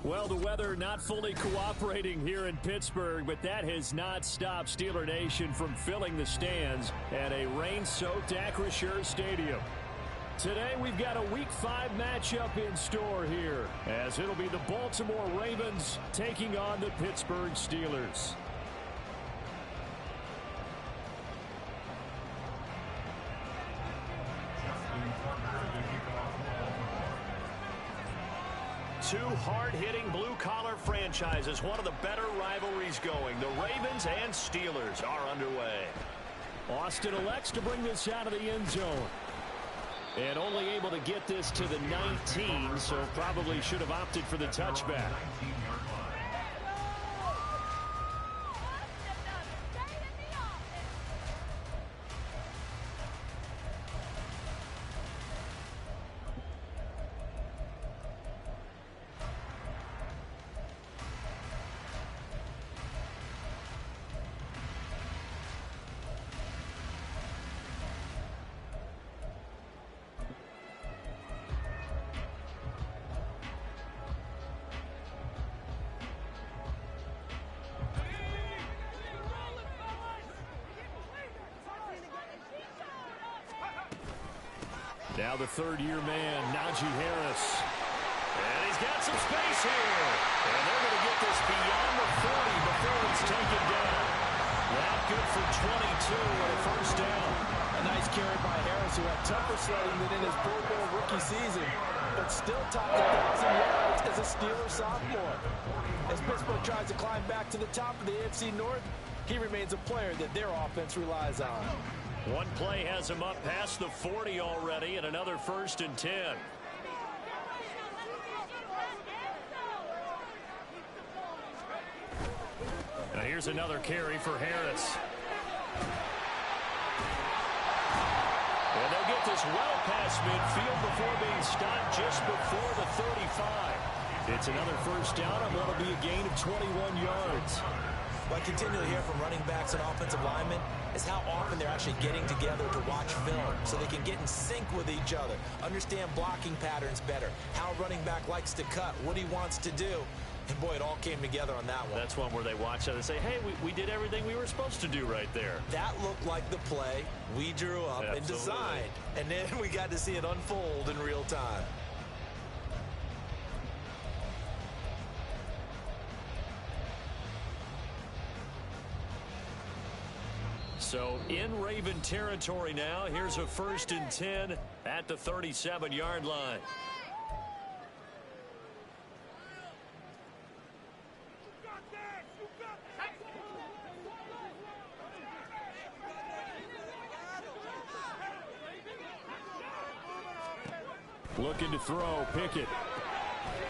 Well, the weather not fully cooperating here in Pittsburgh, but that has not stopped Steeler Nation from filling the stands at a rain-soaked Acrisure Stadium. Today, we've got a Week 5 matchup in store here, as it'll be the Baltimore Ravens taking on the Pittsburgh Steelers. Two hard-hitting blue-collar franchises, one of the better rivalries going. The Ravens and Steelers are underway. Austin elects to bring this out of the end zone. And only able to get this to the 19, so probably should have opted for the touchback. Now the third-year man, Najee Harris. And he's got some space here. And they're going to get this beyond the 40 before it's taken down. That good for 22 and a first down. A nice carry by Harris, who had tougher sledding than in his Pro Bowl rookie season, but still topped 1,000 yards as a Steeler sophomore. As Pittsburgh tries to climb back to the top of the AFC North, he remains a player that their offense relies on. One play has him up past the 40 already, and another 1st and 10. Now here's another carry for Harris. And they'll get this well past midfield before being stopped just before the 35. It's another first down, and that'll be a gain of 21 yards. What I continually hear from running backs and offensive linemen is how often they're actually getting together to watch film so they can get in sync with each other, understand blocking patterns better, how a running back likes to cut, what he wants to do. And, boy, it all came together on that one. That's one where they watch it and say, hey, we did everything we were supposed to do right there. That looked like the play we drew up and designed. And then we got to see it unfold in real time. So in Raven territory now, here's a 1st and 10 at the 37-yard line. Looking to throw, Pickett.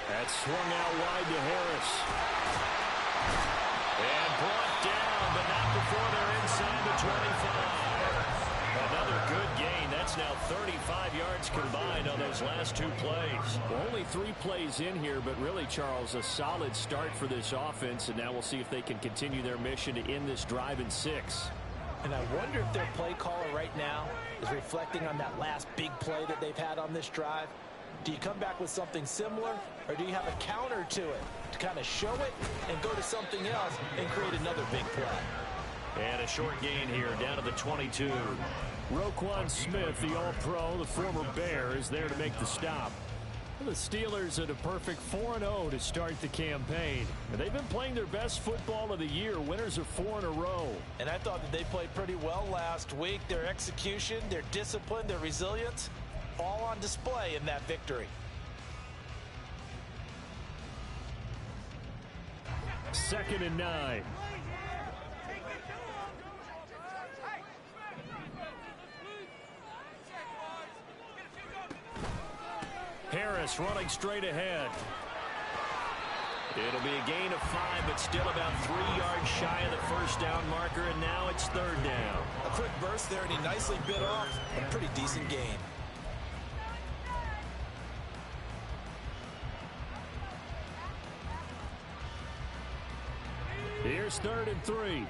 That's swung out wide to Harris. And brought down, but not before they're inside the 25. Another good gain. That's now 35 yards combined on those last two plays. Well, only 3 plays in here, but really, Charles, a solid start for this offense. And now we'll see if they can continue their mission to end this drive in 6. And I wonder if their play caller right now is reflecting on that last big play that they've had on this drive. Do you come back with something similar, or do you have a counter to it to kind of show it and go to something else and create another big play? And a short gain here down to the 22. Roquan Smith, the All-Pro, the former Bear, is there to make the stop. The Steelers at a perfect 4-0 to start the campaign. And they've been playing their best football of the year, winners of 4 in a row. And I thought that they played pretty well last week. Their execution, their discipline, their resilience, all on display in that victory. Second and 9. Harris running straight ahead. It'll be a gain of 5, but still about 3 yards shy of the first down marker, and now it's 3rd down. A quick burst there, and he nicely bit off a pretty decent gain. Here's 3rd and 3.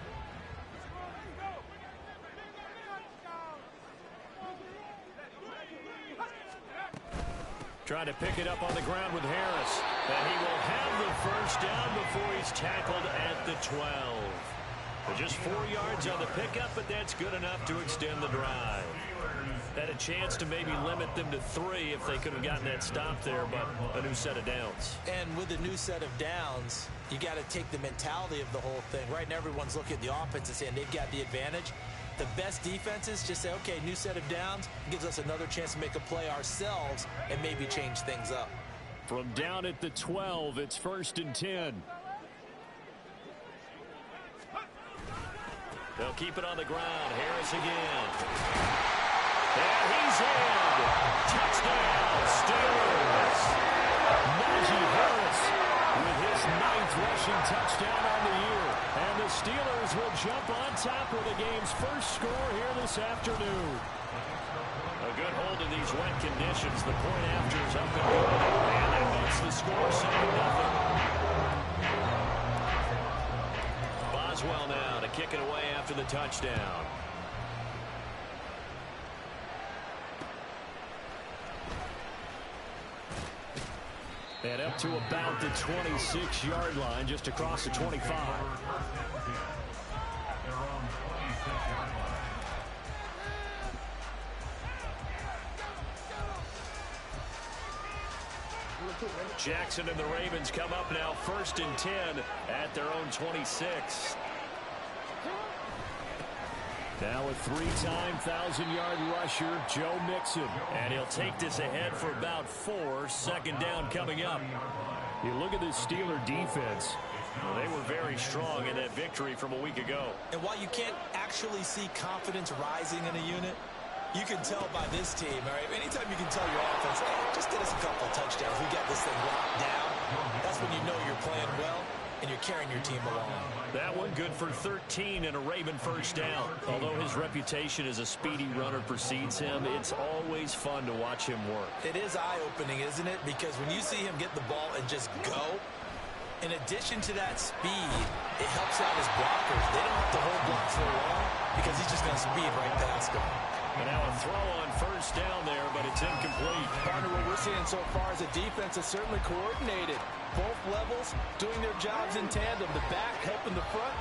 Trying to pick it up on the ground with Harris. And he will have the touchdown before he's tackled at the 12. Just 4 yards on the pickup, but that's good enough to extend the drive. Had a chance to maybe limit them to 3 if they could have gotten that stop there, but a new set of downs. And with a new set of downs, you got to take the mentality of the whole thing. Right now, everyone's looking at the offense and saying they've got the advantage. The best defenses just say, okay, new set of downs, gives us another chance to make a play ourselves and maybe change things up. From down at the 12, it's 1st and 10. They'll keep it on the ground. Harris again. And he's in. Touchdown, Steelers. Najee Harris with his 9th rushing touchdown on the year. And the Steelers will jump on top with the game's first score here this afternoon. A good hold in these wet conditions. The point after is up and good. And that makes the score 7-0. Boswell now to kick it away after the touchdown. And up to about the 26-yard line, just across the 25. Jackson and the Ravens come up now 1st and 10 at their own 26. Now a 3-time 1,000-yard rusher, Joe Mixon. And he'll take this ahead for about 4. 2nd down coming up. You look at this Steeler defense. Well, they were very strong in that victory from a week ago. And while you can't actually see confidence rising in a unit, you can tell by this team, all right? Anytime you can tell your offense, hey, just get us a couple of touchdowns. We got this thing locked down. That's when you know you're playing well and you're carrying your team along. That one good for 13 and a Raven 1st down. Although his reputation as a speedy runner precedes him, it's always fun to watch him work. It is eye-opening, isn't it? Because when you see him get the ball and just go, in addition to that speed, it helps out his blockers. They don't have to hold blocks for long because he's just going to speed right past them. And now a throw on 1st down there, but it's incomplete. Partner, what we're seeing so far is a defense is certainly coordinated. Both levels doing their jobs in tandem. The back helping the front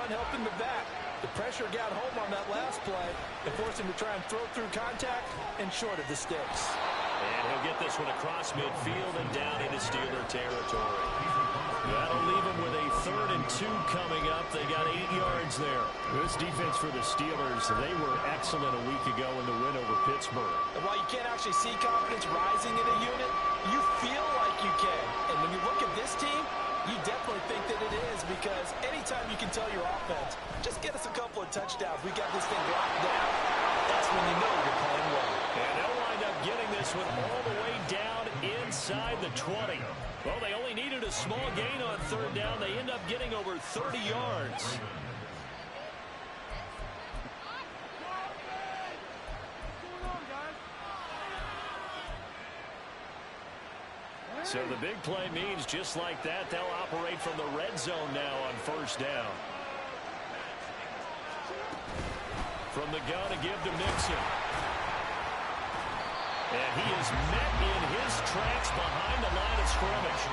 helping the back. The pressure got home on that last play and forced him to try and throw through contact and short of the sticks. And he'll get this one across midfield and down into Steeler territory. That'll leave him with a 3rd and 2 coming up. They got 8 yards there. This defense for the Steelers, they were excellent a week ago in the win over Pittsburgh. And while you can't actually see confidence rising in a unit, you feel like you can. And when you look at this team, you definitely think that it is, because anytime you can tell your offense, just get us a couple of touchdowns, we got this thing locked down, that's when you know you're playing well. And they'll wind up getting this one all the way down inside the 20. Well, they only needed a small gain on 3rd down. They end up getting over 30 yards. So the big play means just like that, they'll operate from the red zone now on 1st down. From the gun to give to Mixon. And he is met in his tracks behind the line of scrimmage.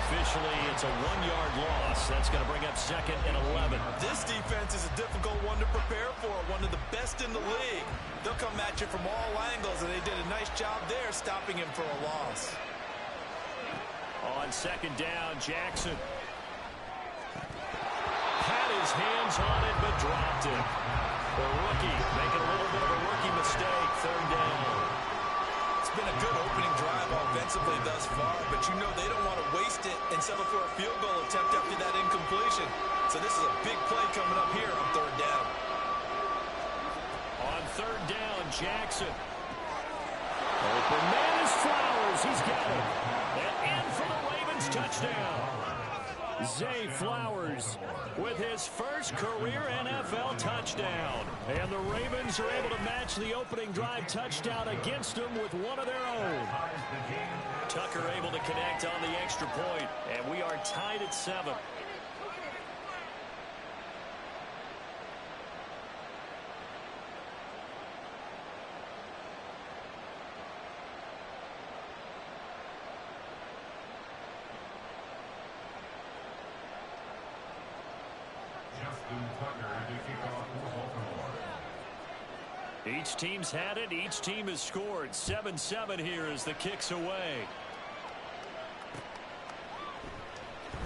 Officially, it's a 1-yard loss. That's going to bring up 2nd and 11. This defense is a difficult one to prepare for, one of the best in the league. They'll come at you from all angles, and they did a nice job there stopping him for a loss. On 2nd down, Jackson had his hands on it, but dropped it. The rookie making a little bit of a rookie mistake. 3rd down. It's been a good opening drive offensively thus far, but you know they don't want to waste it and settle for a field goal attempt after that incompletion. So this is a big play coming up here on 3rd down. On 3rd down, Jackson. Open man is Flowers. He's got it. And in for the Ravens touchdown. Zay Flowers with his first career NFL touchdown. And the Ravens are able to match the opening drive touchdown against them with one of their own. Tucker able to connect on the extra point, and we are tied at 7. Each team's had it. Each team has scored. 7-7 here as the kick's away.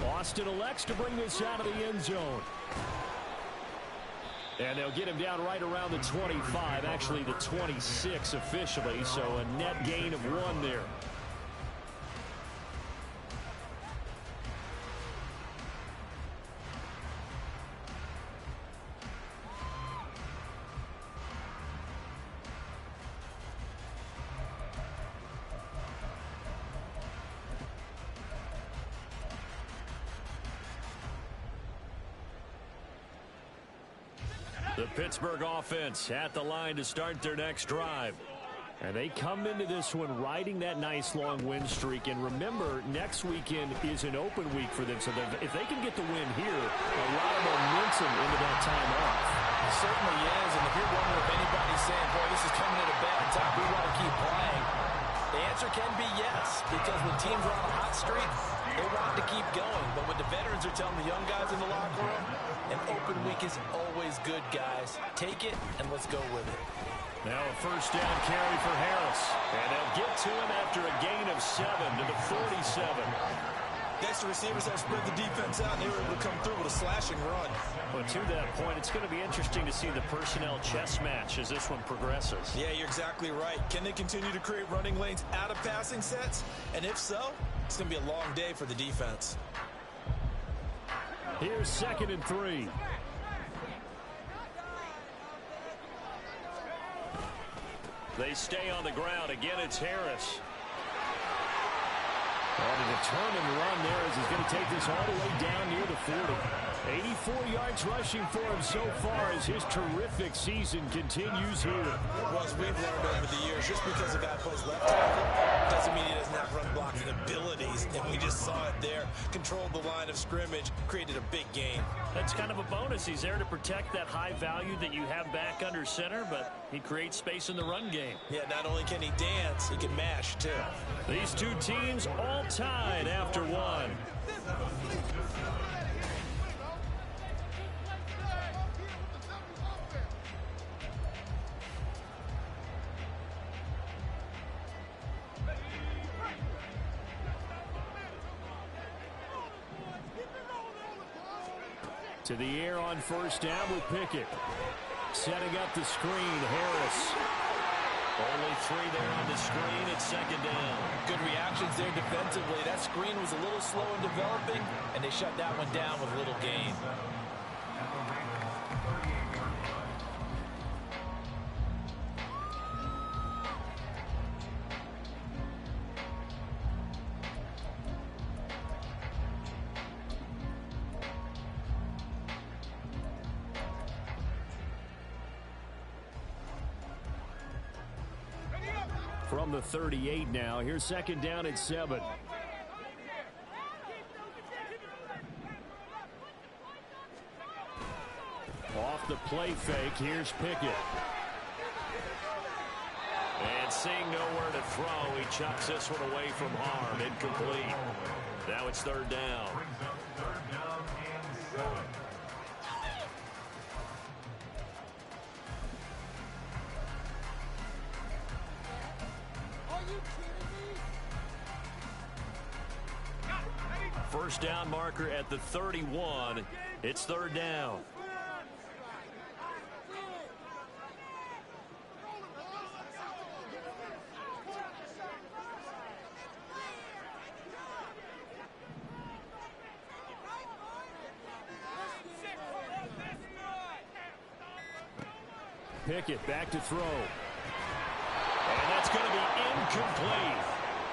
Austin elects to bring this out of the end zone. And they'll get him down right around the 25, actually the 26 officially, so a net gain of 1 there. The Pittsburgh offense at the line to start their next drive. And they come into this one riding that nice long win streak. And remember, next weekend is an open week for them. So if they can get the win here, a lot of momentum into that time off. It certainly is. And if you're wondering if anybody's saying, boy, this is coming at a bad time, we want to keep playing, the answer can be yes. Because when teams are on a hot streak, they want to keep going. But what the veterans are telling the young guys in the locker room, an open week is always good, guys. Take it, and let's go with it. Now a first down carry for Harris. And they'll get to him after a gain of 7 to the 47. Next, the receivers have spread the defense out, and they were able to come through with a slashing run. But to that point, it's going to be interesting to see the personnel chess match as this one progresses. Yeah, you're exactly right. Can they continue to create running lanes out of passing sets? And if so, it's going to be a long day for the defense. Here's 2nd and 3. They stay on the ground. Again, it's Harris. And a determined run there as he's going to take this all the way down near the 40. 84 yards rushing for him so far as his terrific season continues here. Well, as we've learned over the years, just because a guy plays left tackle doesn't mean he doesn't have run blocking abilities. And we just saw it there. Controlled the line of scrimmage, created a big gain. That's kind of a bonus. He's there to protect that high value that you have back under center, but he creates space in the run game. Yeah, not only can he dance, he can mash, too. These two teams all tied after 1. To the air on first down with Pickett. Setting up the screen, Harris. Only 3 there on the screen at 2nd down. Good reactions there defensively. That screen was a little slow in developing, and they shut that one down with little gain. From the 38 now. Here's 2nd down at 7. Off the play fake, here's Pickett. And seeing nowhere to throw, he chucks this one away from harm. Incomplete. Now it's 3rd down. First down marker at the 31. It's 3rd down. Pickett back to throw. And that's going to be incomplete.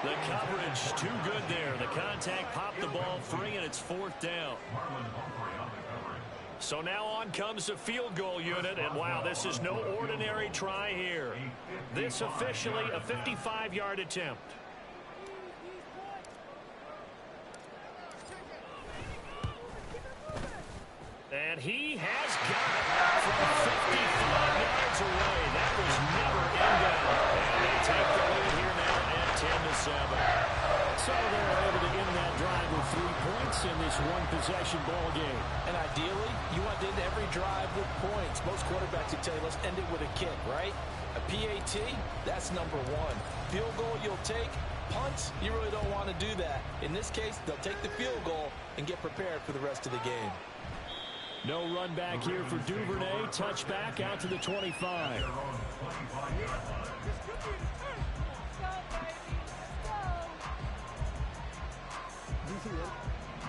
The coverage too good there. The contact popped the ball free, and it's 4th down. So now on comes the field goal unit, and wow, this is no ordinary try here. This officially a 55-yard attempt. And he has got it from 55 yards away. That was never in doubt. And they take the lead here now at 10-7. So they're able to end that drive with 3 points. points in this one-possession ball game. And ideally, you want to end every drive with points. Most quarterbacks would tell you, let's end it with a kick, right? A PAT, that's number one. Field goal you'll take. Punts, you really don't want to do that. In this case, they'll take the field goal and get prepared for the rest of the game. No run back here for Duvernay. Touchback out to the 25.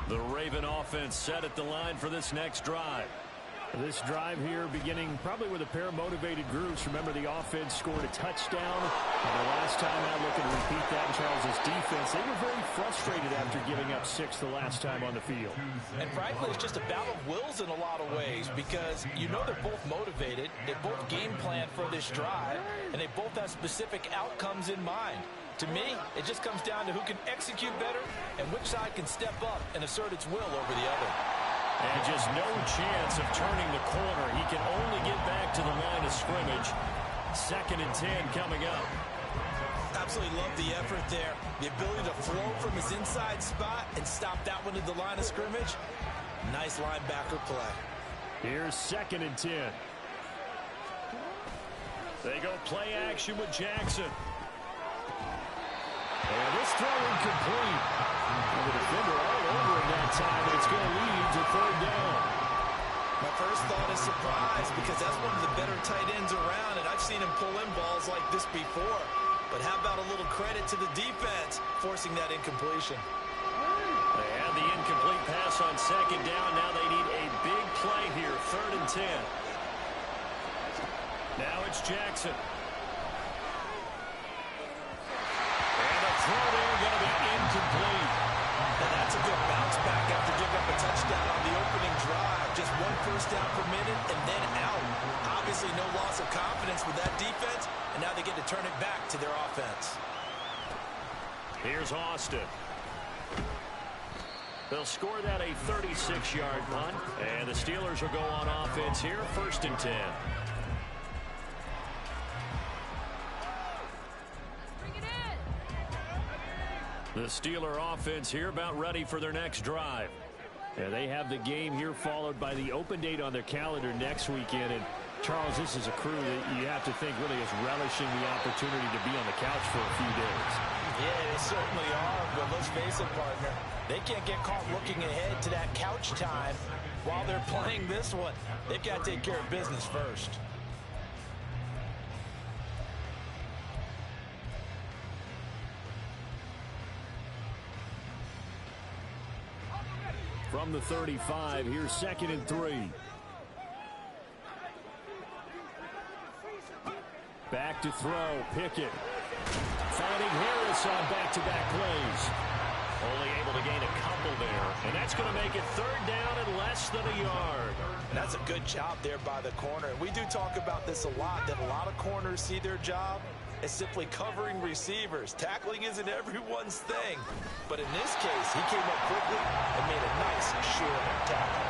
The Raven offense set at the line for this next drive. This drive here beginning probably with a pair of motivated groups. Remember, the offense scored a touchdown. And the last time out, looking to repeat that in Charles' defense, they were very frustrated after giving up 6 the last time on the field. And frankly, it's just a battle of wills in a lot of ways because you know they're both motivated. They both game plan for this drive, and they both have specific outcomes in mind. To me, it just comes down to who can execute better and which side can step up and assert its will over the other. And just no chance of turning the corner. He can only get back to the line of scrimmage. 2nd and 10 coming up. Absolutely love the effort there. The ability to flow from his inside spot and stop that one at the line of scrimmage. Nice linebacker play. Here's 2nd and 10. They go play action with Jackson. And this throw incomplete. And the defender all over him that time, and it's going to lead to 3rd down. My first thought is surprise because that's one of the better tight ends around, and I've seen him pull in balls like this before. But how about a little credit to the defense forcing that incompletion? They had the incomplete pass on 2nd down. Now they need a big play here, 3rd and 10. Now it's Jackson. And the throw there going to be incomplete. And that's a good bounce back after giving up a touchdown on the opening drive. Just 1 first down per minute and then out. Obviously no loss of confidence with that defense, and now they get to turn it back to their offense. Here's Austin. They'll score that a 36-yard punt, and the Steelers will go on offense here, 1st and 10. The Steeler offense here about ready for their next drive. And they have the game here followed by the open date on their calendar next weekend. And Charles, this is a crew that you have to think really is relishing the opportunity to be on the couch for a few days. Yeah, they certainly are, but let's face it, partner. They can't get caught looking ahead to that couch time while they're playing this one. They've got to take care of business first. From the 35, here's 2nd and 3. Back to throw, Pickett. Finding Harris on back-to-back plays. Only able to gain a couple there. And that's going to make it 3rd down and less than a yard. And that's a good job there by the corner. We do talk about this a lot, that a lot of corners see their job as simply covering receivers. Tackling isn't everyone's thing. But in this case, he came up quickly and made a nice, sure tackle.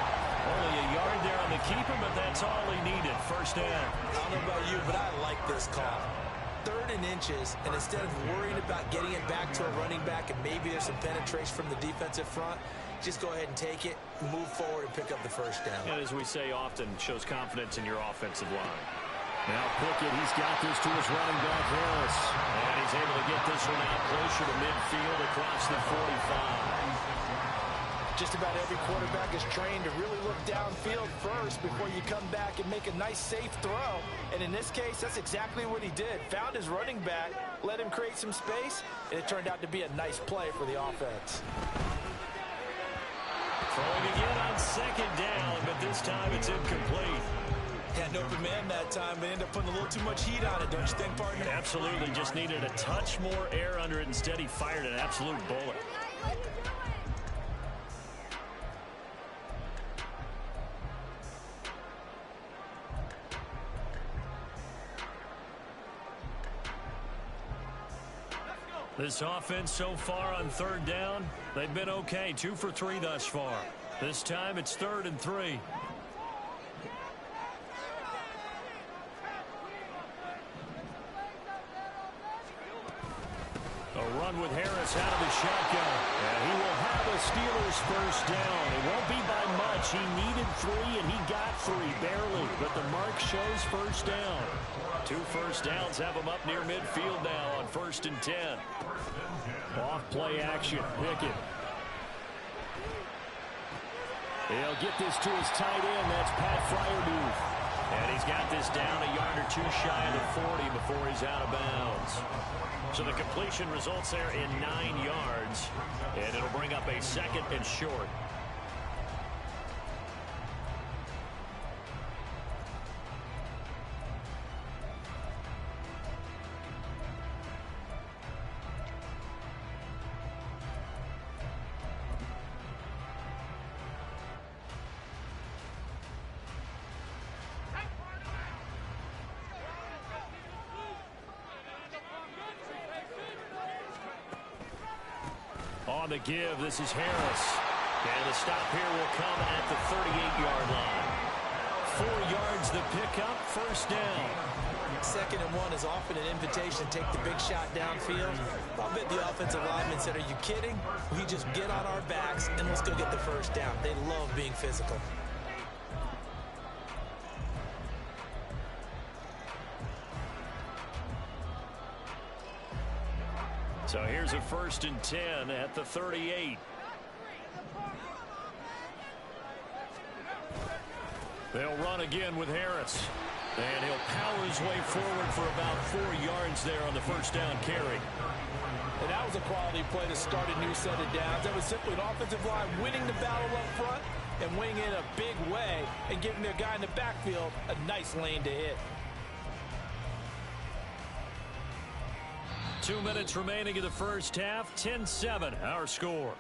Only a yard there on the keeper, but that's all he needed. 1st down. I don't know about you, but I like this call. 3rd and inches, and instead of worrying about getting it back to a running back and maybe there's some penetration from the defensive front, just go ahead and take it, move forward, and pick up the 1st down. And as we say often, shows confidence in your offensive line. Now Pickett, he's got this to his running back, Harris. And he's able to get this one out closer to midfield across the 45. Just about every quarterback is trained to really look downfield first before you come back and make a nice, safe throw. And in this case, that's exactly what he did. Found his running back, let him create some space, and it turned out to be a nice play for the offense. Throwing again on 2nd down, but this time it's incomplete. Had an open man that time, but ended up putting a little too much heat on it, don't you think, partner? Absolutely, just needed a touch more air under it. Instead, he fired an absolute bullet. This offense so far on 3rd down, they've been okay. 2 for 3 thus far. This time it's 3rd and 3. A run with Harris out of the shotgun. And he will have a Steelers first down. It won't be by much. He needed 3, and he got 3, barely. But the mark shows first down. 2 first downs have him up near midfield now on 1st and 10. Off play action. Pickett. He'll get this to his tight end. That's Pat Freiermuth. And he's got this down a yard or 2 shy of the 40 before he's out of bounds. So the completion results there in 9 yards. And it'll bring up a 2nd and short. On the give, this is Harris. And the stop here will come at the 38-yard line. 4 yards the pickup, first down. 2nd and 1 is often an invitation to take the big shot downfield. I'll bet the offensive lineman said, are you kidding? We just get on our backs and let's go get the first down. They love being physical. So here's a 1st and 10 at the 38. They'll run again with Harris. And he'll power his way forward for about 4 yards there on the first down carry. And that was a quality play to start a new set of downs. That was simply an offensive line winning the battle up front and winning in a big way and giving their guy in the backfield a nice lane to hit. 2 minutes remaining in the first half. 10-7 our score.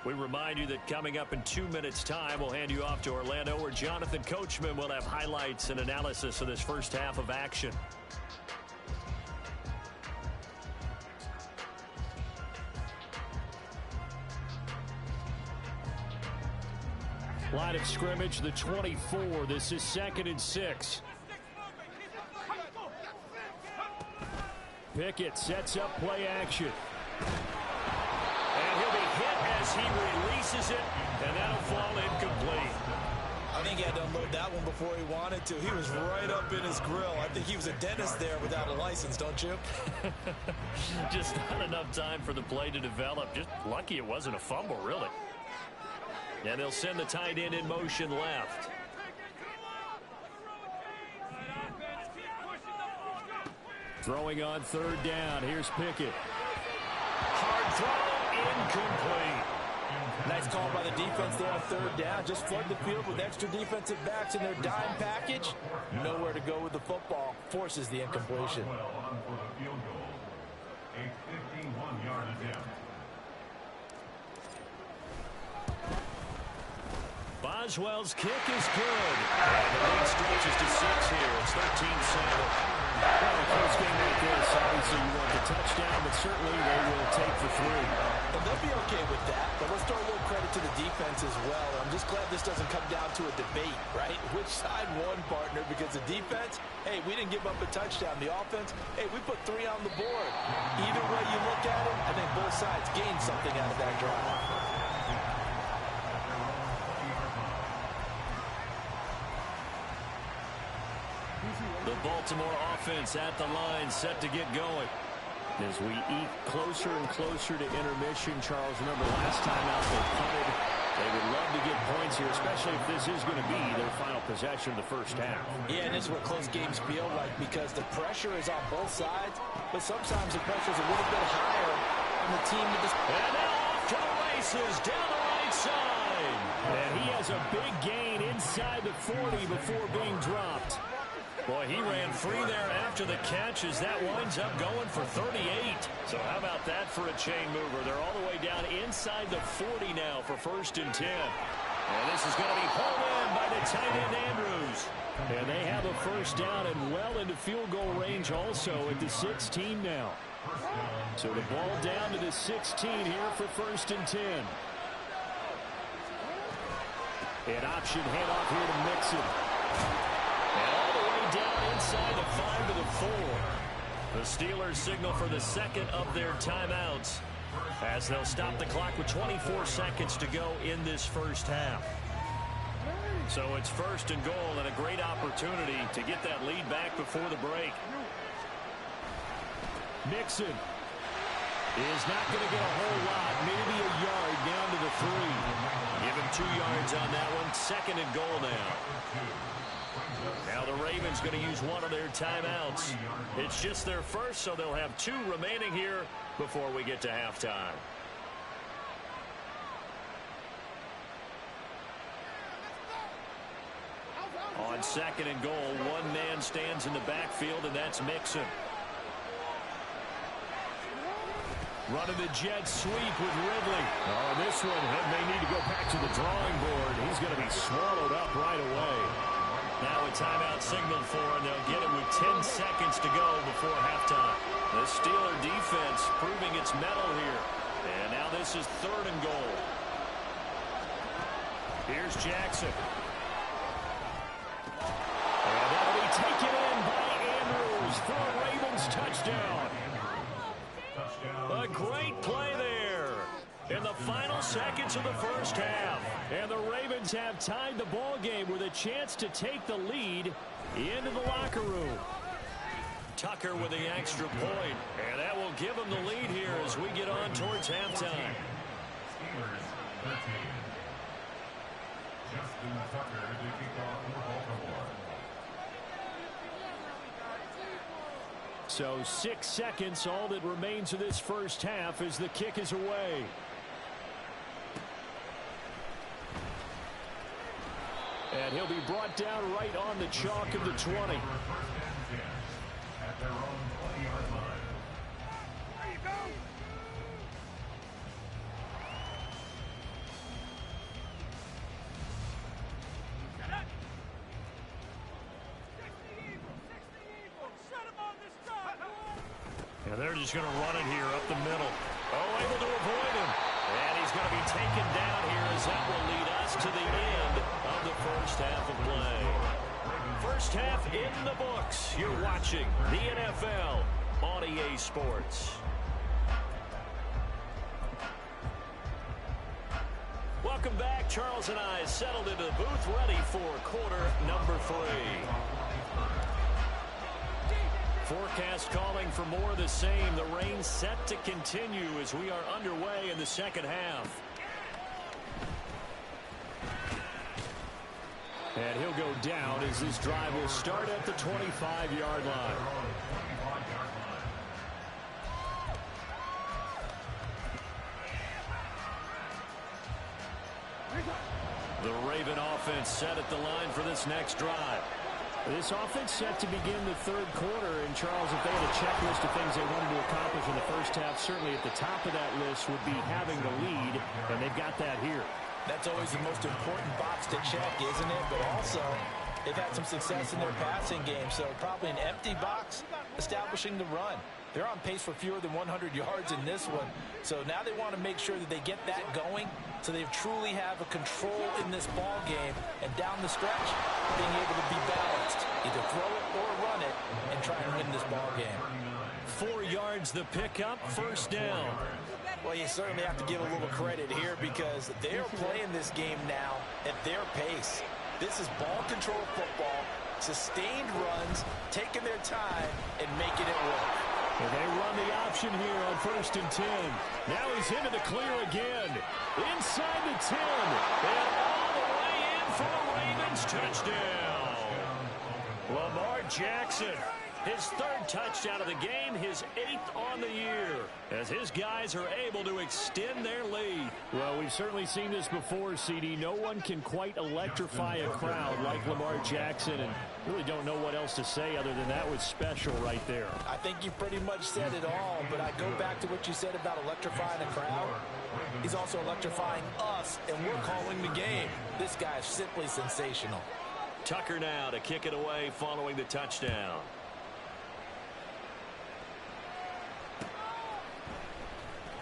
We remind you that coming up in 2 minutes time, we'll hand you off to Orlando, where Jonathan Coachman will have highlights and analysis of this first half of action. Line of scrimmage, the 24. This is 2nd and 6. Pickett sets up play action. And he'll be hit as he releases it, and that'll fall incomplete. I think he had to unload that one before he wanted to. He was right up in his grill. I think he was a dentist there without a license, don't you? Just not enough time for the play to develop. Just lucky it wasn't a fumble, really. And they'll send the tight end in motion left. Throwing on 3rd down. Here's Pickett. Hard throw, incomplete. Nice call by the defense there on 3rd down. Just flood the field with extra defensive backs in their dime package. Nowhere to go with the football. Forces the incompletion. Boswell's kick is good. And the lead stretches to 6 here. It's 13-7. Well, a close game like this, obviously you want the touchdown, but certainly they will take the 3. And they'll be okay with that, but let's throw a little credit to the defense as well. I'm just glad this doesn't come down to a debate, right? Which side won, partner? Because the defense, hey, we didn't give up a touchdown. The offense, hey, we put 3 on the board. Either way you look at it, I think both sides gained something out of that drive. The Baltimore offense at the line, set to get going. As we eke closer and closer to intermission, Charles, remember last time out they punted. They would love to get points here, especially if this is going to be their final possession of the first half. Yeah, and this is what close games feel like, because the pressure is on both sides, but sometimes the pressure is a little bit higher on the team that just... And now off to the races, down the right side. And he has a big gain inside the 40 before being dropped. Boy, he ran free there after the catch as that winds up going for 38. So how about that for a chain mover? They're all the way down inside the 40 now for 1st and 10. And this is going to be pulled in by the tight end Andrews. And they have a first down and well into field goal range also at the 16 now. So the ball down to the 16 here for 1st and 10. An option handoff here to Mixon. And all the way down inside the 5 to the 4. The Steelers signal for the 2nd of their timeouts. as they'll stop the clock with 24 seconds to go in this first half. So it's first and goal and a great opportunity to get that lead back before the break. Mixon is not going to get a whole lot, maybe a yard down to the 3. Give him 2 yards on that one. Second and goal now. Now the Ravens going to use one of their timeouts. It's just their first, so they'll have 2 remaining here before we get to halftime. On second and goal, one man stands in the backfield, and that's Mixon. Running the jet sweep with Ridley. Oh, this one may need to go back to the drawing board. He's going to be swallowed up right away. Now a timeout signaled for, and they'll get him with 10 seconds to go before halftime. The Steeler defense proving its mettle here. And now this is third and goal. Here's Jackson. And that'll be taken in by Andrews for a Ravens touchdown. A great play there in the final seconds of the first half. And the Ravens have tied the ball game with a chance to take the lead into the locker room. Tucker with the extra point, and that will give them the lead here as we get on towards halftime. So 6 seconds, all that remains of this first half as the kick is away. And he'll be brought down right on the chalk of the 20. And they're just going to run it here up the middle. Oh, able to avoid him. And he's going to be taken down here as that will lead us to the end of the first half of play. First half in the books. You're watching the NFL on EA Sports. Welcome back. Charles and I settled into the booth ready for quarter number 3. Forecast calling for more of the same. The rain set to continue as we are underway in the second half. And he'll go down as this drive will start at the 25-yard line. The Raven offense set at the line for this next drive. This offense set to begin the third quarter, and Charles, if they had a checklist of things they wanted to accomplish in the first half, certainly at the top of that list would be having the lead, and they've got that here. That's always the most important box to check, isn't it? But also, they've had some success in their passing game, so probably an empty box establishing the run. They're on pace for fewer than 100 yards in this one, so now they want to make sure that they get that going so they truly have a control in this ball game, and down the stretch, being able to be balanced, either throw it or run it, and try and win this ball game. 4 yards the pickup, first down. Well, you certainly have to give a little credit here because they're playing this game now at their pace. This is ball control football, sustained runs, taking their time, and making it work. And they run the option here on 1st and 10. Now he's into the clear again. Inside the 10. And all the way in for a Ravens touchdown. Lamar Jackson, his 3rd touchdown of the game, his 8th on the year, as his guys are able to extend their lead. Well, we've certainly seen this before, CD. No one can quite electrify a crowd like Lamar Jackson, and really don't know what else to say other than that was special right there. I think you pretty much said it all, but I go back to what you said about electrifying a crowd. He's also electrifying us, and we're calling the game. This guy is simply sensational. Tucker now to kick it away following the touchdown.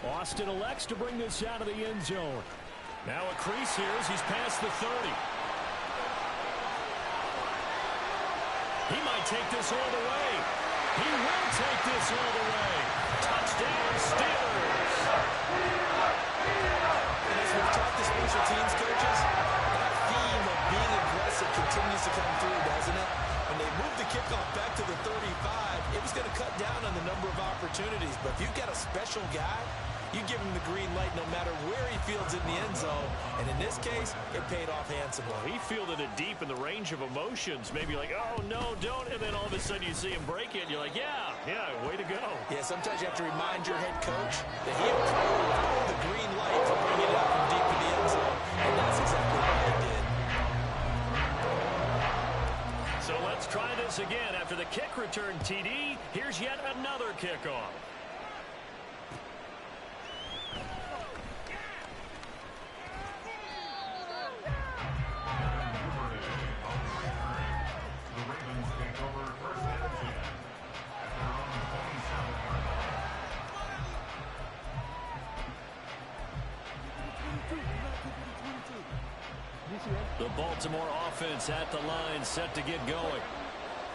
Austin elects to bring this out of the end zone. Now a crease here as he's past the 30. He might take this all the way. He will take this all the way. Touchdown, Steelers. And as we've talked to special teams coaches, that theme of being aggressive continues to come through, doesn't it? When they moved the kickoff back to the 35, it was going to cut down on the number of opportunities. But if you've got a special guy, you give him the green light no matter where he fields in the end zone. And in this case, it paid off handsomely. He fielded it deep in the range of emotions. Maybe like, oh, no, don't. And then all of a sudden you see him break it. And you're like, yeah, way to go. Yeah, sometimes you have to remind your head coach that he approved the green light for bringing it out from deep in the end zone. And that's exactly what he did. So let's try this again. After the kick return TD, here's yet another kickoff. The Baltimore offense at the line, set to get going.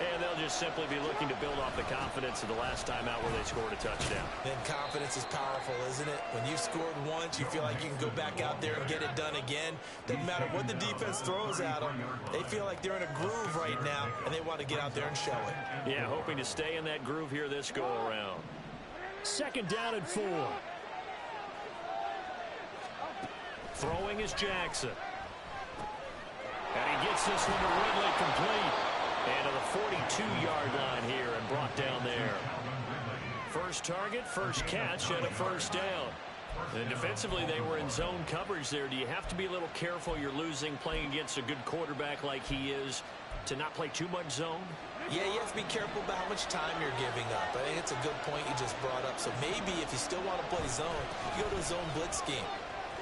And they'll just simply be looking to build off the confidence of the last time out where they scored a touchdown. Then confidence is powerful, isn't it? When you've scored once, you feel like you can go back out there and get it done again. Doesn't matter what the defense throws at them. They feel like they're in a groove right now, and they want to get out there and show it. Yeah, hoping to stay in that groove here this go-around. 2nd down and 4. Throwing is Jackson. And he gets this one to Ridley complete. And to the 42-yard line here and brought down there. First target, first catch, and a first down. And defensively, they were in zone coverage there. Do you have to be a little careful you're losing playing against a good quarterback like he is to not play too much zone? Yeah, you have to be careful about how much time you're giving up. I think it's a good point you just brought up. So maybe if you still want to play zone, you go to a zone blitz scheme.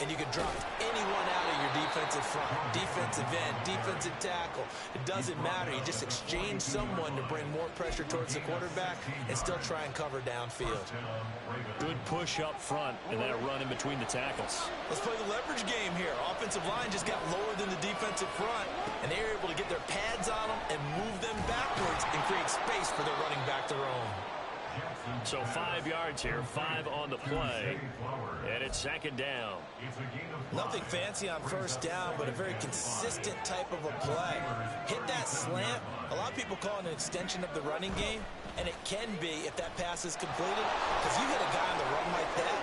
And you can drop anyone out of your defensive front, defensive end, defensive tackle. It doesn't matter. You just exchange someone to bring more pressure towards the quarterback and still try and cover downfield. Good push up front and that run in between the tackles. Let's play the leverage game here. Offensive line just got lower than the defensive front, and they were able to get their pads on them and move them backwards and create space for their running back to roam. So 5 yards here, 5 on the play, and it's 2nd down. Nothing fancy on first down, but a very consistent type of a play. Hit that slant. A lot of people call it an extension of the running game, and it can be if that pass is completed, because you hit a guy on the run like that,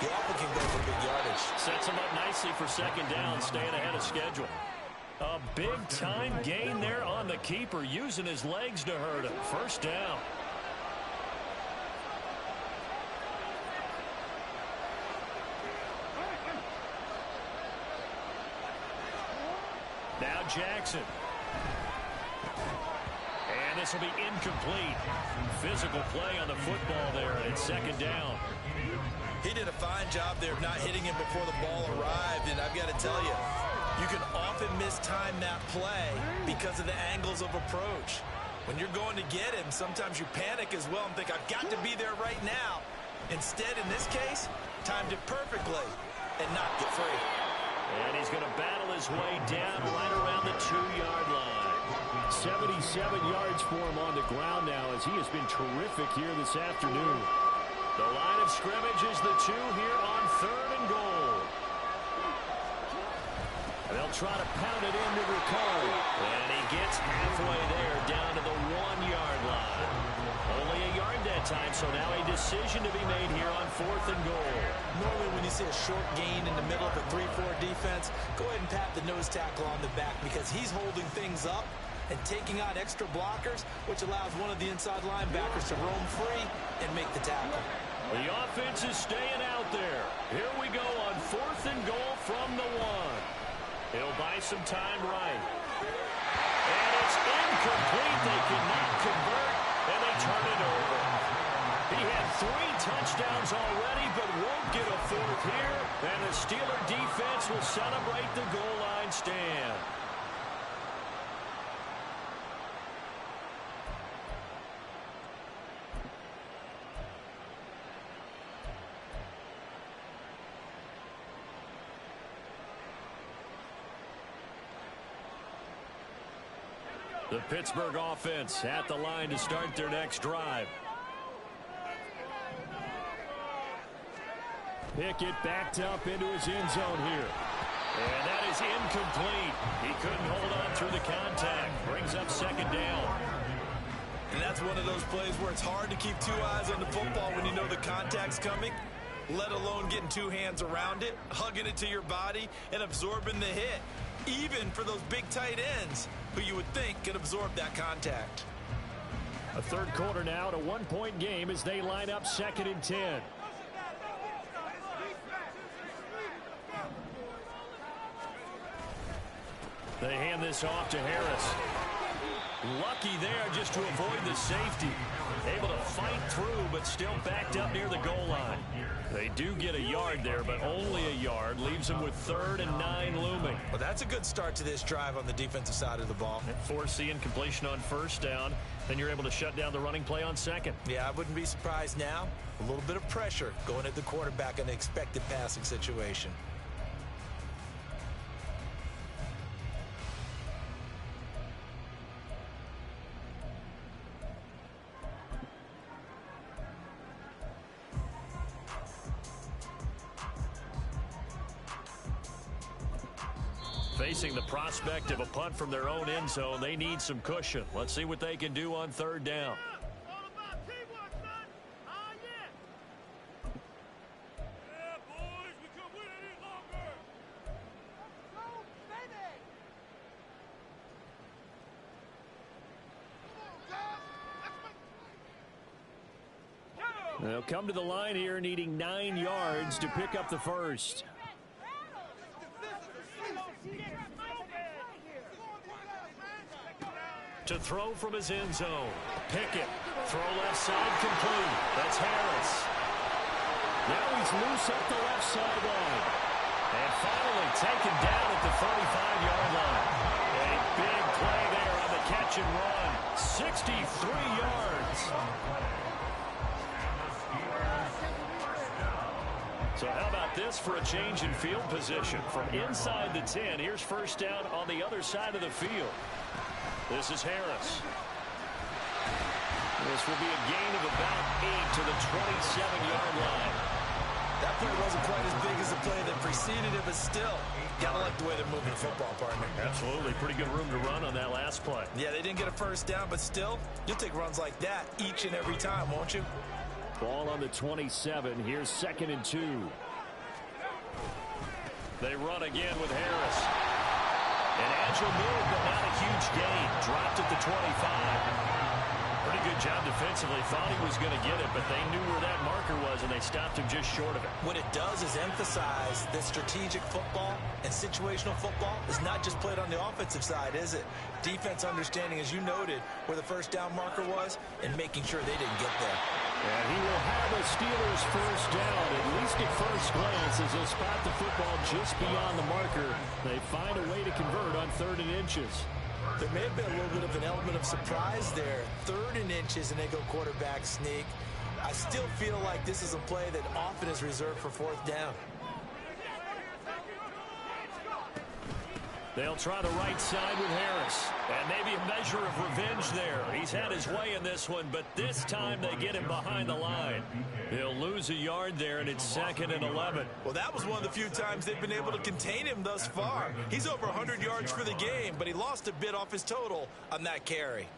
you often can go for big yardage. Sets him up nicely for 2nd down, staying ahead of schedule. A big-time gain there on the keeper, using his legs to hurt him. First down. Now Jackson. And this will be incomplete. Physical play on the football there, and it's 2nd down. He did a fine job there of not hitting him before the ball arrived, and I've got to tell you, you can often mistime that play because of the angles of approach. When you're going to get him, sometimes you panic as well and think, I've got to be there right now. Instead, in this case, timed it perfectly and knocked it free. And he's going to battle his way down right around the 2-yard line. 77 yards for him on the ground now as he has been terrific here this afternoon. The line of scrimmage is the 2 here on 3rd and goal. And they'll try to pound it into Ricard. And he gets halfway there down to the 1-yard line. Only a yard that time, so now a decision to be made here on 4th and goal. Normally when you see a short gain in the middle of a 3-4 defense, go ahead and pat the nose tackle on the back because he's holding things up and taking on extra blockers, which allows one of the inside linebackers to roam free and make the tackle. The offense is staying out there. Here we go on 4th and goal from the 1. He'll buy some time right. And it's incomplete. They cannot convert, and they turn it over. He had 3 touchdowns already, but won't get a 4th here. And the Steeler defense will celebrate the goal line stand. The Pittsburgh offense at the line to start their next drive. Pickett backed up into his end zone here. And that is incomplete. He couldn't hold on through the contact. Brings up second down. And that's one of those plays where it's hard to keep two eyes on the football when you know the contact's coming, let alone getting two hands around it, hugging it to your body, and absorbing the hit, even for those big tight ends who you would think can absorb that contact. A third quarter now, to 1-point game as they line up 2nd and 10. They hand this off to Harris. Lucky there just to avoid the safety. Able to fight through, but still backed up near the goal line. They do get a yard there, but only a yard. Leaves them with 3rd and 9 looming. Well, that's a good start to this drive on the defensive side of the ball. Force the incompletion on 1st down. Then you're able to shut down the running play on 2nd. Yeah, I wouldn't be surprised now. A little bit of pressure going at the quarterback in the expected passing situation. Facing the prospect of a punt from their own end zone, they need some cushion. Let's see what they can do on 3rd down. They'll come to the line here needing 9 yards to pick up the first. To throw from his end zone. Pickett. Throw left side complete. That's Harris. Now he's loose up the left sideline. And finally taken down at the 35-yard line. A big play there on the catch and run. 63 yards. So how about this for a change in field position? From inside the 10, here's 1st down on the other side of the field. This is Harris. This will be a gain of about 8 to the 27-yard line. That play wasn't quite as big as the play that preceded it, but still, gotta like the way they're moving the football, partner. Absolutely. Pretty good room to run on that last play. Yeah, they didn't get a 1st down, but still, you'll take runs like that each and every time, won't you? Ball on the 27. Here's 2nd and 2. They run again with Harris. An agile move, but not a huge gain. Dropped at the 25. Pretty good job defensively. Thought he was going to get it, but they knew where that marker was, and they stopped him just short of it. What it does is emphasize that strategic football and situational football is not just played on the offensive side, is it? Defense understanding, as you noted, where the 1st down marker was and making sure they didn't get there. And he will have a Steelers 1st down, at least at first glance, as they'll spot the football just beyond the marker. They find a way to convert on 3rd and inches. There may have been a little bit of an element of surprise there. 3rd and inches, and they go quarterback sneak. I still feel like this is a play that often is reserved for 4th down. They'll try the right side with Harris. And maybe a measure of revenge there. He's had his way in this one, but this time they get him behind the line. He'll lose a yard there, and it's 2nd and 11. Well, that was one of the few times they've been able to contain him thus far. He's over 100 yards for the game, but he lost a bit off his total on that carry.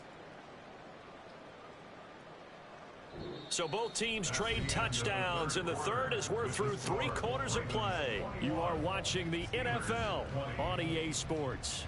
So both teams trade touchdowns, and the third as we're through 3 quarters of play. You are watching the NFL on EA Sports.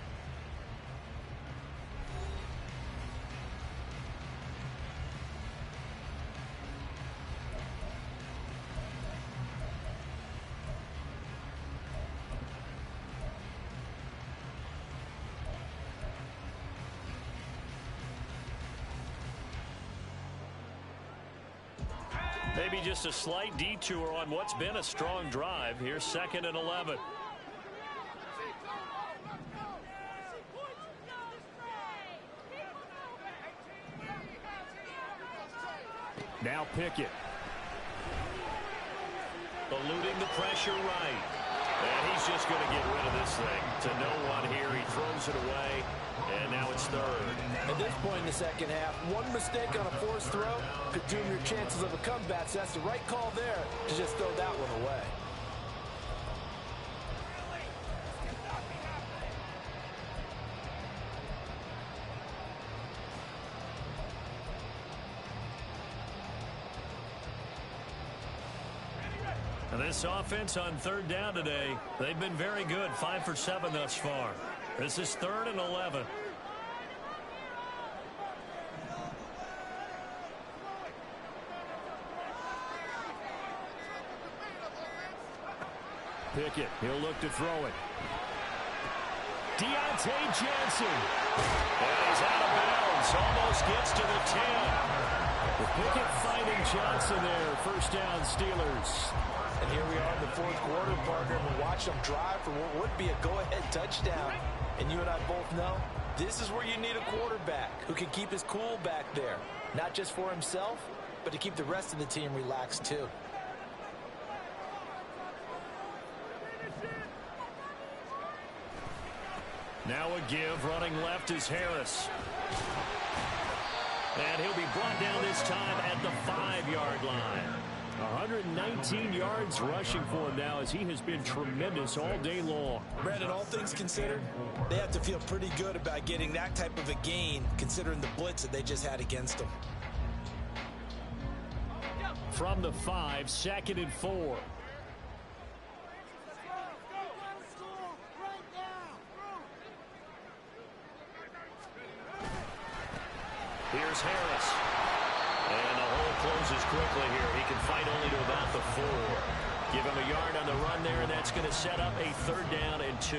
Maybe just a slight detour on what's been a strong drive. Here's 2nd and 11. Now Pickett. Eluding the pressure right. And he's just going to get rid of this thing. To no one here. He throws it away. And now it's third. At this point in the second half, one mistake on a forced throw could doom your chances of a comeback. So that's the right call there to just throw that one away. This offense on third down today, they've been very good. 5 for 7 thus far. This is 3rd and 11. Pickett, he'll look to throw it. Deontay Johnson. And he's out of bounds. Almost gets to the 10. Pickett fighting Johnson there. First down, Steelers. And here we are in the fourth quarter, partner. We're watching them drive for what would be a go-ahead touchdown. And you and I both know this is where you need a quarterback who can keep his cool back there. Not just for himself, but to keep the rest of the team relaxed too. Now a give. Running left is Harris. And he'll be brought down this time at the 5-yard line. 119 yards rushing for him now as he has been tremendous all day long. Brandon, all things considered, they have to feel pretty good about getting that type of a gain considering the blitz that they just had against them. From the 5, 2nd and 4. Here's Harris. And the hole closes quickly here. He can fight only to about the 4. Give him a yard on the run there, and that's going to set up a 3rd down and 2.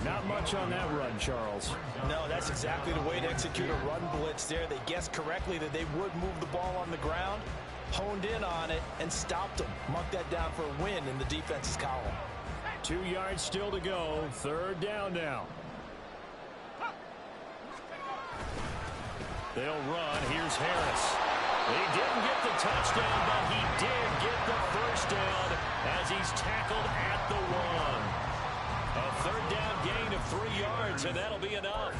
Not much on that run, Charles. No, that's exactly the way to execute a run blitz there. They guessed correctly that they would move the ball on the ground, honed in on it, and stopped them. Mark that down for a win in the defense's column. 2 yards still to go. 3rd down now. They'll run. Here's Harris. He didn't get the touchdown, but he did get the first down as he's tackled at the 1. A 3rd down gain of 3 yards, and that'll be enough.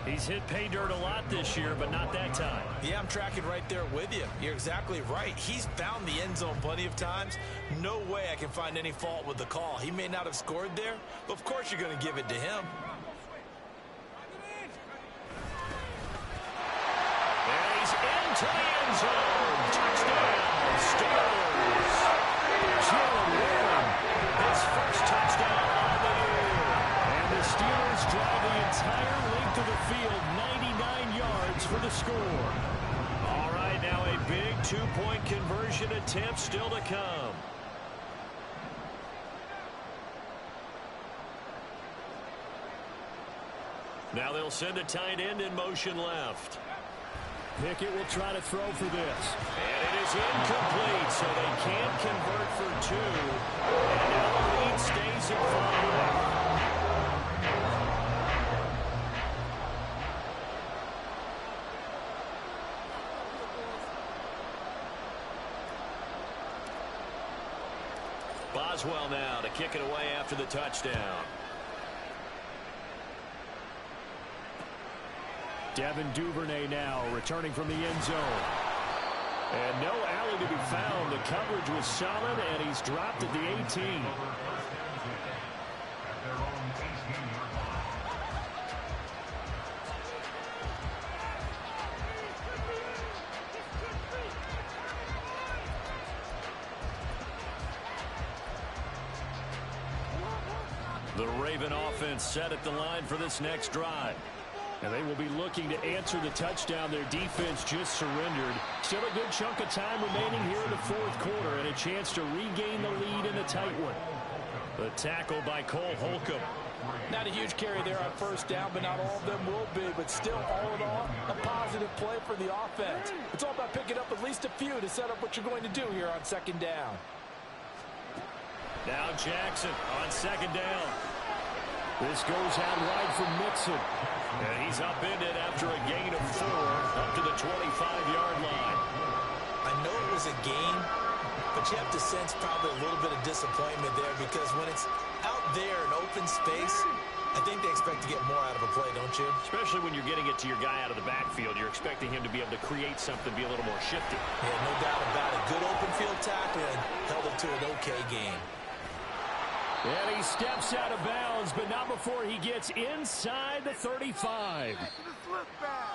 He's hit pay dirt a lot this year, but not that time. Yeah, I'm tracking right there with you. You're exactly right. He's found the end zone plenty of times. No way I can find any fault with the call. He may not have scored there, but of course you're going to give it to him. To the end zone. Touchdown, Steelers. Jalen Warren, his first touchdown of the year. And the Steelers drive the entire length of the field, 99 yards for the score. All right, now a big 2-point conversion attempt still to come. Now they'll send a tight end in motion left. Pickett will try to throw for this. And it is incomplete, so they can't convert for 2. And now the lead stays at 5. Boswell now to kick it away after the touchdown. Devin Duvernay now returning from the end zone. And no alley to be found. The coverage was solid, and he's dropped at the 18. The Raven offense set at the line for this next drive. And they will be looking to answer the touchdown their defense just surrendered. Still a good chunk of time remaining here in the fourth quarter and a chance to regain the lead in a tight one. The tackle by Cole Holcomb. Not a huge carry there on first down, but not all of them will be. But still, all in all, a positive play for the offense. It's all about picking up at least a few to set up what you're going to do here on second down. Now Jackson on second down. This goes out wide for Mixon. And he's upended after a gain of 4 up to the 25-yard line. I know it was a gain, but you have to sense probably a little bit of disappointment there because when it's out there in open space, I think they expect to get more out of a play, don't you? Especially when you're getting it to your guy out of the backfield. You're expecting him to be able to create something, be a little more shifty. Yeah, no doubt about it. Good open field tackling, held it to an okay game. And he steps out of bounds, but not before he gets inside the 35.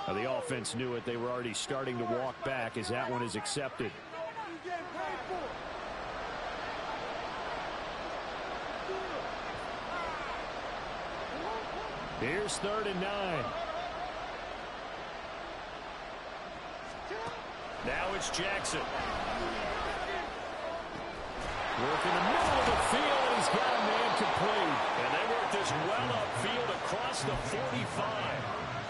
Now, the offense knew it. They were already starting to walk back as that one is accepted. Here's 3rd and 9. Now it's Jackson. Work in the middle of the field, and he's got a man complete. And they work this well upfield across the 45.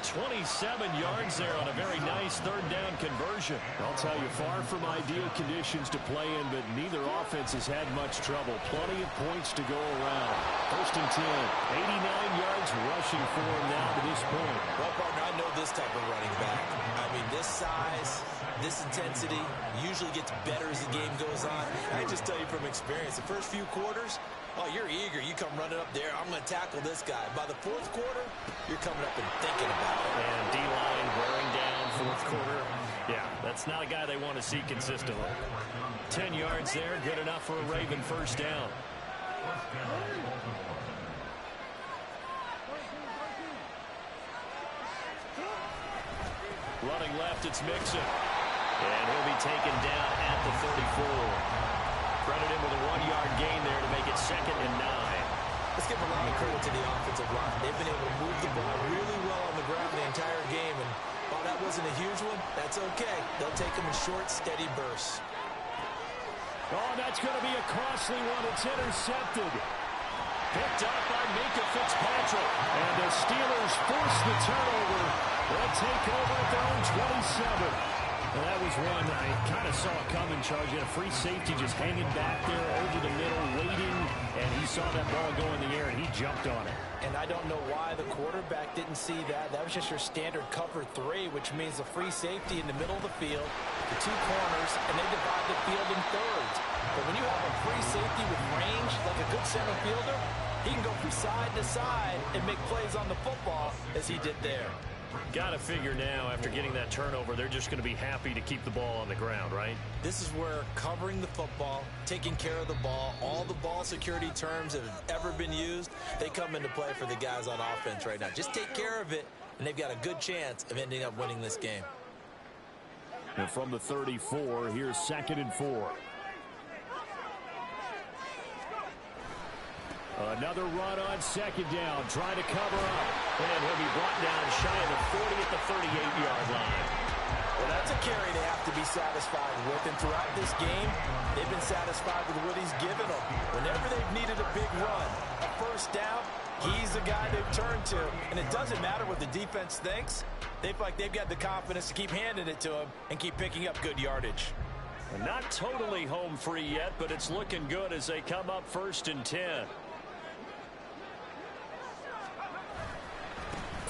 27 yards there on a very nice 3rd down conversion. I'll tell you, far from ideal conditions to play in, but neither offense has had much trouble. Plenty of points to go around. 1st and 10. 89 yards rushing for him now to this point. Well, partner, I know this type of running back. I mean, this size, this intensity usually gets better as the game goes on. I just tell you from experience, the first few quarters, oh, you're eager. You come running up there. I'm going to tackle this guy. By the 4th quarter, you're coming up and thinking about it. And D-line wearing down 4th quarter. Yeah, that's not a guy they want to see consistently. 10 yards there, good enough for a Raven 1st down. Running left, it's Mixon. And he'll be taken down at the 34. Credit him with a 1-yard gain there to make it 2nd and 9. Let's give a lot of credit to the offensive line. They've been able to move the ball really well on the ground the entire game. And while that wasn't a huge one, that's okay. They'll take them in short, steady bursts. Oh, that's going to be a costly one. It's intercepted. Picked up by Minkah Fitzpatrick. And the Steelers force the turnover. They'll take over at their own 27. Well, that was one I kind of saw coming, Charge. He had a free safety just hanging back there over the middle, waiting, and he saw that ball go in the air, and he jumped on it. And I don't know why the quarterback didn't see that. That was just your standard cover 3, which means a free safety in the middle of the field, the 2 corners, and they divide the field in thirds. But when you have a free safety with range, like a good center fielder, he can go from side to side and make plays on the football as he did there. Got to figure now, after getting that turnover, they're just going to be happy to keep the ball on the ground, right? This is where covering the football, taking care of the ball, all the ball security terms that have ever been used, they come into play for the guys on offense right now. Just take care of it, and they've got a good chance of ending up winning this game. And from the 34, here's 2nd and 4. Another run on 2nd down, trying to cover up. And he'll be brought down shy of the 40 at the 38-yard line. Well, that's a carry they have to be satisfied with. And throughout this game, they've been satisfied with what he's given them. Whenever they've needed a big run, a 1st down, he's the guy they've turned to. And it doesn't matter what the defense thinks. They feel like they've got the confidence to keep handing it to him and keep picking up good yardage. Not totally home free yet, but it's looking good as they come up 1st and 10.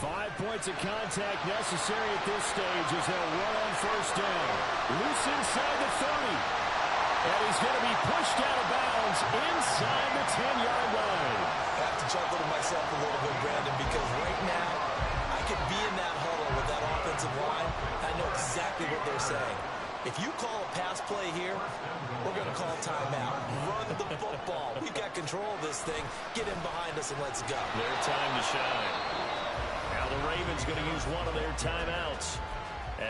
5 points of contact necessary at this stage as they'll run on 1st down. Loose inside the 30. And he's going to be pushed out of bounds inside the 10-yard line. I have to chuckle to myself a little bit, Brandon, because right now I could be in that huddle with that offensive line. I know exactly what they're saying. If you call a pass play here, we're going to call timeout. Run the football. We've got control of this thing. Get in behind us and let's go. Their time to shine. Now the Ravens going to use one of their timeouts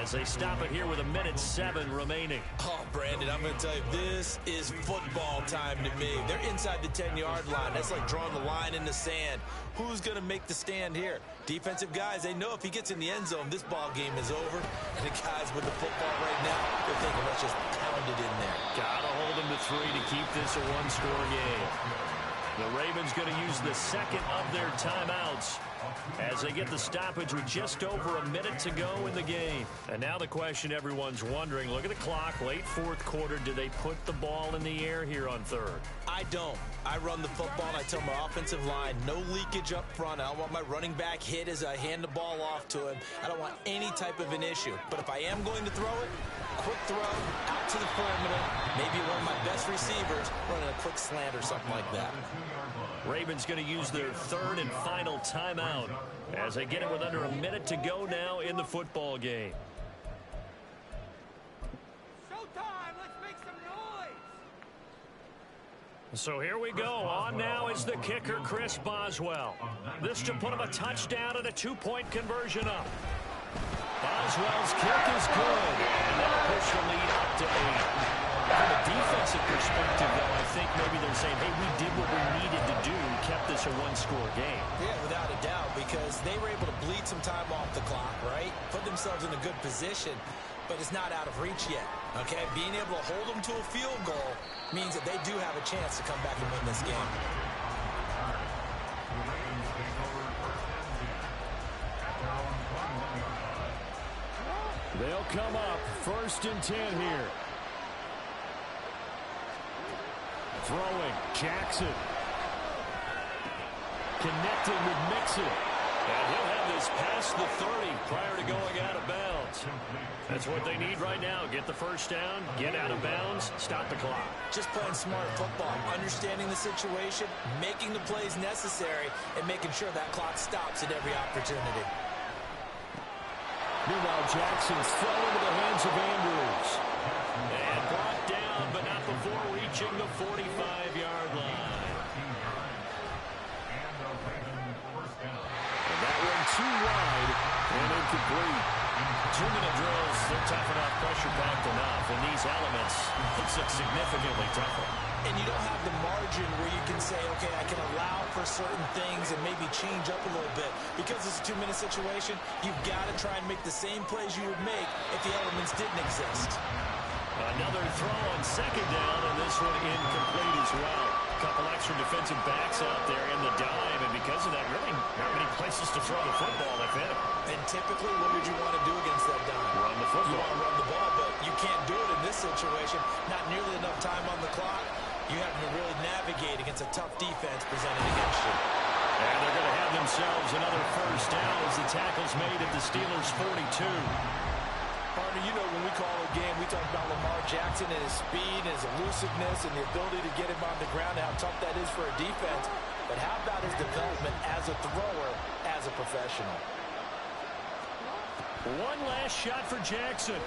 as they stop it here with 1:07 remaining. Oh, Brandon, I'm going to tell you, this is football time to me. They're inside the 10-yard line. That's like drawing the line in the sand. Who's going to make the stand here? Defensive guys, they know if he gets in the end zone, this ball game is over. And the guys with the football right now, they're thinking, let's just pound it in there. Got to hold them to 3 to keep this a one-score game. The Ravens going to use the second of their timeouts as they get the stoppage with just over a minute to go in the game. And now the question everyone's wondering, look at the clock, late 4th quarter, do they put the ball in the air here on 3rd? I don't. I run the football, and I tell my offensive line, no leakage up front. I don't want my running back hit as I hand the ball off to him. I don't want any type of an issue. But if I am going to throw it, quick throw out to the perimeter. Maybe one of my best receivers running a quick slant or something like that. Ravens going to use their third and final timeout as they get it with under a minute to go now in the football game. Showtime! Let's make some noise! So here we go. On now is the kicker, Chris Boswell. This to put him a touchdown and a two-point conversion up. Boswell's kick is good, and that'll push the lead up to 8. From a defensive perspective, though, I think maybe they're saying, hey, we did what we needed to do, kept this a one-score game. Yeah, without a doubt, because they were able to bleed some time off the clock, right? Put themselves in a good position, but it's not out of reach yet, okay? Being able to hold them to a field goal means that they do have a chance to come back and win this game. They'll come up 1st and 10 here. Throwing, Jackson. Connecting with Mixon. And he'll have this past the 30 prior to going out of bounds. That's what they need right now. Get the first down, get out of bounds, stop the clock. Just playing smart football, understanding the situation, making the plays necessary, and making sure that clock stops at every opportunity. Meanwhile, Jackson's thrown into the hands of Andrews. And brought down, but not before reaching the 45-yard line. And that one too wide and incomplete. 2-minute drills, they're tough enough, pressure-packed enough. And these elements, it's significantly tougher. And you don't have the margin where you can say, okay, I can allow for certain things and maybe change up a little bit. Because it's a 2-minute situation, you've got to try and make the same plays you would make if the elements didn't exist. Another throw on 2nd down, and this one incomplete as well. A couple extra defensive backs out there in the dime, and because of that, really not many places to throw the football if any. And typically, what would you want to do against that dime? Run the football. You want to run the ball, but you can't do it in this situation. Not nearly enough time on the clock. You have to really navigate against a tough defense presented against you. And they're going to have themselves another first down as the tackle's made at the Steelers' 42. Partner, you know when we call a game, we talk about Lamar Jackson and his speed and his elusiveness and the ability to get him on the ground and how tough that is for a defense. But how about his development as a thrower, as a professional? One last shot for Jackson.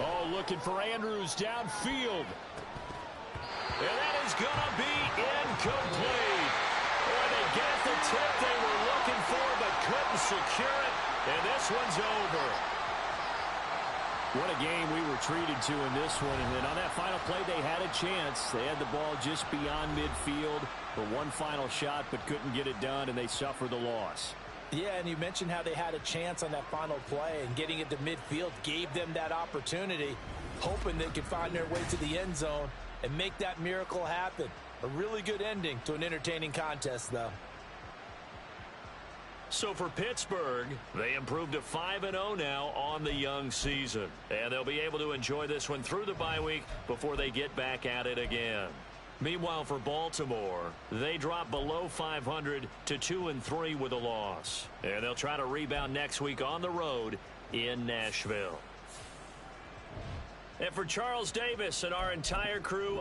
Oh, looking for Andrews downfield. And that is going to be incomplete. Boy, they got the tip they were looking for but couldn't secure it. And this one's over. What a game we were treated to in this one. And then on that final play, they had a chance. They had the ball just beyond midfield for one final shot but couldn't get it done, and they suffered the loss. Yeah, and you mentioned how they had a chance on that final play, and getting it to midfield gave them that opportunity, hoping they could find their way to the end zone and make that miracle happen. A really good ending to an entertaining contest, though. So for Pittsburgh, they improved to 5-0 now on the young season. And they'll be able to enjoy this one through the bye week before they get back at it again. Meanwhile, for Baltimore, they drop below 500 to 2-3 with a loss. And they'll try to rebound next week on the road in Nashville. And for Charles Davis and our entire crew...